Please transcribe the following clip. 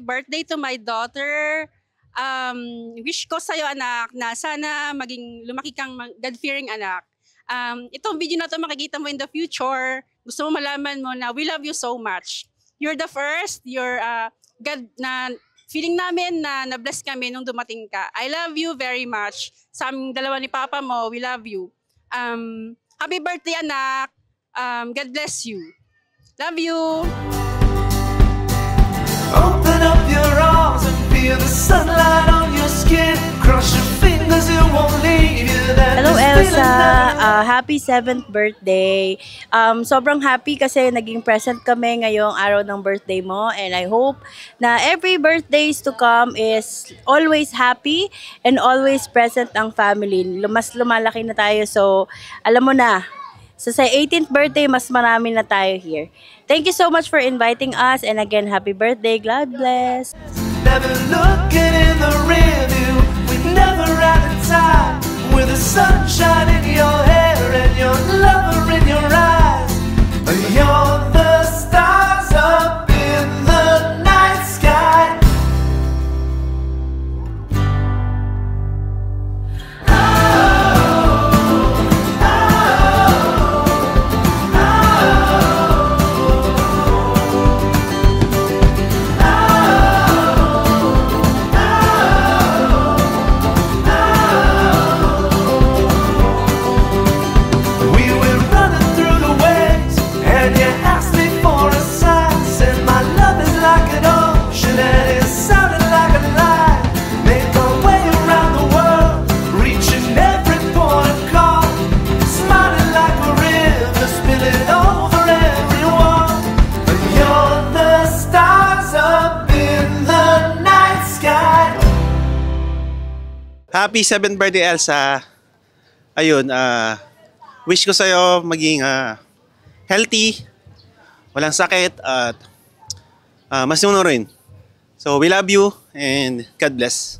birthday to my daughter. Wish ko sa'yo anak na sana lumaki kang God-fearing anak. Itong video na to makikita mo in the future. Gusto mo malaman mo na we love you so much. You're the first. You're God na feeling namin na na-bless kami nung dumating ka. I love you very much. Sa aming dalawa ni Papa mo, we love you. Happy birthday anak. God bless you. Love you. Open up your arms and feel the sunlight on your skin. Cross your fingers, it won't leave you. Hello Elsa, happy 7th birthday. Sobrang happy kasi naging present kami ngayong araw ng birthday mo, and I hope na every birthdays to come is always happy and always present ang family. Mas lumalaki na tayo, so alam mo na, so sa 18th birthday, mas marami na tayo here. Thank you so much for inviting us, and again, happy birthday. God bless. Never looking in the rear view, we never ran in time. With the sunshine in your hair and your lover in your eyes, you're the stars up in the night sky. Happy 7th birthday, Elsa. Ayun, wish ko sa'yo maging healthy, walang sakit, at masunurin. So, we love you and God bless.